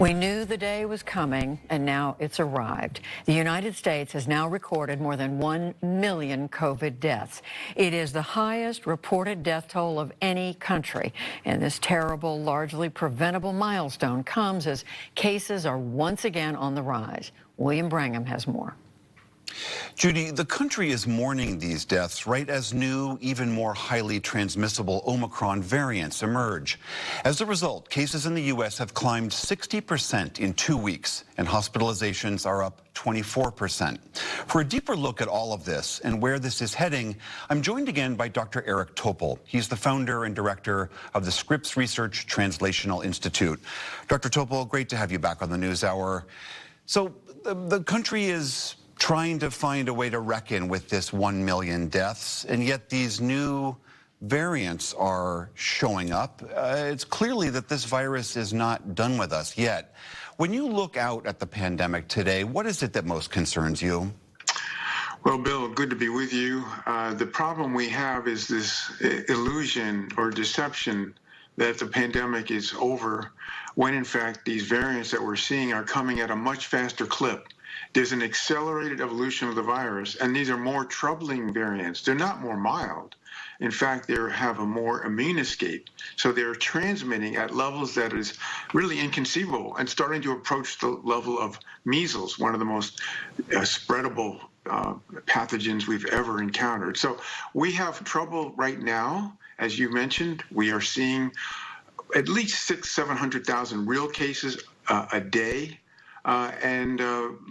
We knew the day was coming, and now it's arrived. The United States has now recorded more than 1 million COVID deaths. It is the highest reported death toll of any country. And this terrible, largely preventable milestone comes as cases are once again on the rise. William Brangham has more. Judy, the country is mourning these deaths right as new, even more highly transmissible Omicron variants emerge. As a result, cases in the U.S. have climbed 60% in 2 weeks, and hospitalizations are up 24%. For a deeper look at all of this and where this is heading, I'm joined again by Dr. Eric Topol. He's the founder and director of the Scripps Research Translational Institute. Dr. Topol, great to have you back on the NewsHour. So the country is trying to find a way to reckon with this 1 million deaths, and yet these new variants are showing up. It's clearly that this virus is not done with us yet. When you look out at the pandemic today, what is it that most concerns you? Well, Bill, good to be with you. The problem we have is this illusion or deception that the pandemic is over, when in fact these variants that we're seeing are coming at a much faster clip. There's an accelerated evolution of the virus, and these are more troubling variants. They're not more mild. In fact, they have a more immune escape. So they're transmitting at levels that is really inconceivable and starting to approach the level of measles, one of the most spreadable pathogens we've ever encountered. So we have trouble right now. As you mentioned, we are seeing at least 700,000 real cases a day. And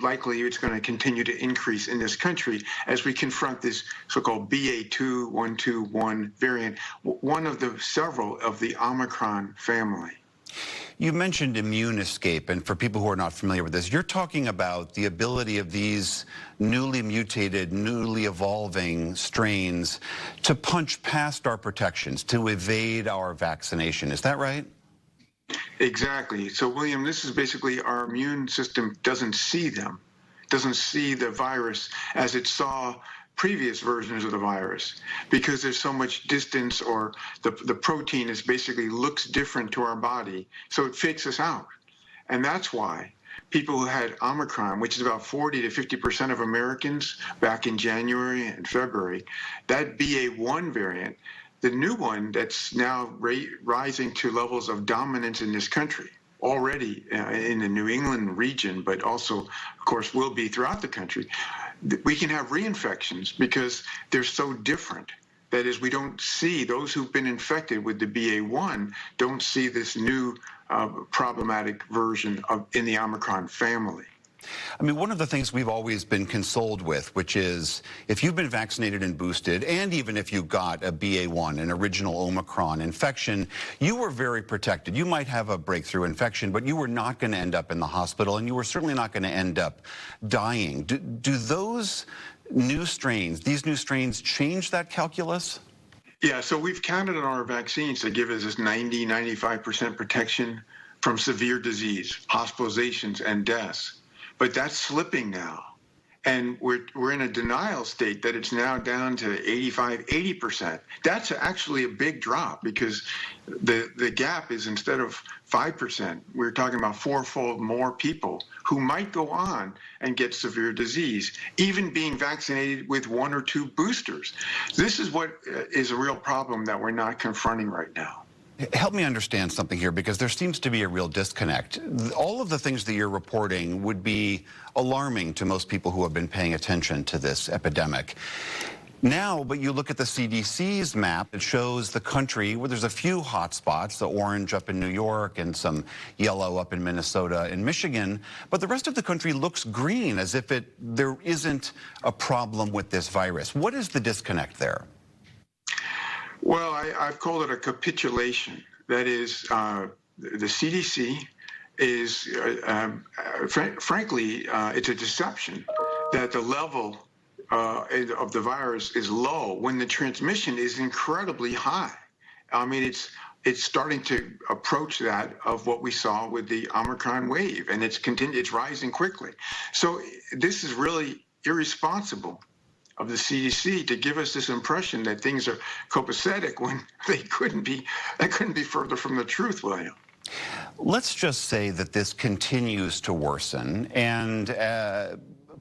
likely it's going to continue to increase in this country as we confront this so-called BA.2.121 variant, one of the several of the Omicron family. You mentioned immune escape, and for people who are not familiar with this, you're talking about the ability of these newly mutated, newly evolving strains to punch past our protections, to evade our vaccination. Is that right? Exactly. So, William, this is basically our immune system doesn't see them, doesn't see the virus as it saw previous versions of the virus, because there's so much distance, or the protein is basically looks different to our body, so it fakes us out. And that's why people who had Omicron, which is about 40 to 50% of Americans back in January and February, that BA.1 variant, the new one that's now rising to levels of dominance in this country, already in the New England region, but also, of course, will be throughout the country, we can have reinfections because they're so different. That is, we don't see, those who've been infected with the BA.1 don't see this new problematic version in the Omicron family. I mean, one of the things we've always been consoled with, which is if you've been vaccinated and boosted, and even if you got a BA.1, an original Omicron infection, you were very protected. You might have a breakthrough infection, but you were not going to end up in the hospital, and you were certainly not going to end up dying. Do those new strains, these new strains, change that calculus? Yeah, so we've counted on our vaccines to give us this 95% protection from severe disease, hospitalizations, and deaths. But that's slipping now. And we're in a denial state that it's now down to 80%. That's actually a big drop, because the gap is, instead of 5%, we're talking about fourfold more people who might go on and get severe disease, even being vaccinated with 1 or 2 boosters. This is what is a real problem that we're not confronting right now. Help me understand something here, because there seems to be a real disconnect. All of the things that you're reporting would be alarming to most people who have been paying attention to this epidemic. Now, but you look at the CDC's map, it shows the country where there's a few hot spots, the orange up in New York and some yellow up in Minnesota and Michigan, but the rest of the country looks green, as if there isn't a problem with this virus. What is the disconnect there? Well, I've called it a capitulation. That is, the CDC is, frankly, it's a deception that the level of the virus is low when the transmission is incredibly high. I mean, it's starting to approach that of what we saw with the Omicron wave, and it's rising quickly. So this is really irresponsible of the CDC to give us this impression that things are copacetic when they couldn't be further from the truth, William. Let's just say that this continues to worsen and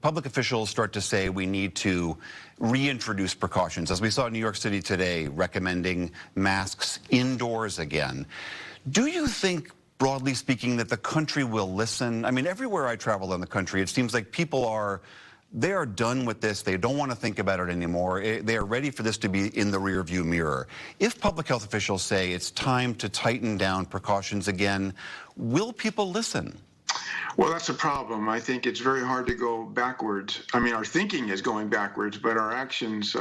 public officials start to say we need to reintroduce precautions, as we saw in New York City today, recommending masks indoors again. Do you think, broadly speaking, that the country will listen? I mean, everywhere I travel in the country, it seems like people are done with this. They don't want to think about it anymore. They are ready for this to be in the rearview mirror. If public health officials say it's time to tighten down precautions again, will people listen? Well, that's a problem. I think it's very hard to go backwards. I mean, our thinking is going backwards, but our actions,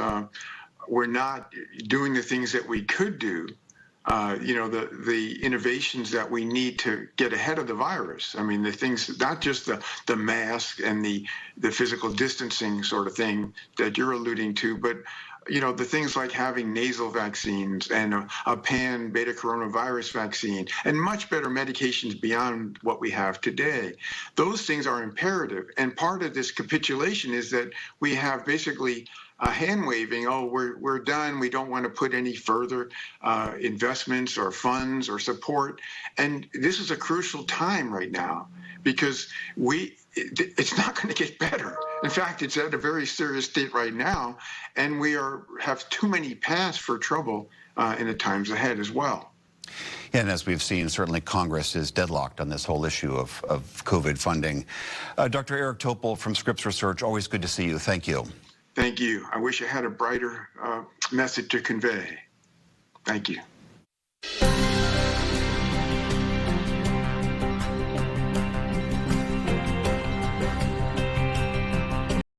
we're not doing the things that we could do. The innovations that we need to get ahead of the virus. I mean, the things, not just the mask and the physical distancing sort of thing that you're alluding to, but the things like having nasal vaccines and a pan-beta coronavirus vaccine and much better medications beyond what we have today. Those things are imperative. And part of this capitulation is that we have basically a hand waving, oh, we're done. We don't want to put any further investments or funds or support. And this is a crucial time right now because it's not going to get better. In fact, it's at a very serious state right now, and we have too many paths for trouble in the times ahead as well. And as we've seen, certainly Congress is deadlocked on this whole issue of COVID funding. Dr. Eric Topol from Scripps Research, always good to see you. Thank you. Thank you. I wish I had a brighter message to convey. Thank you.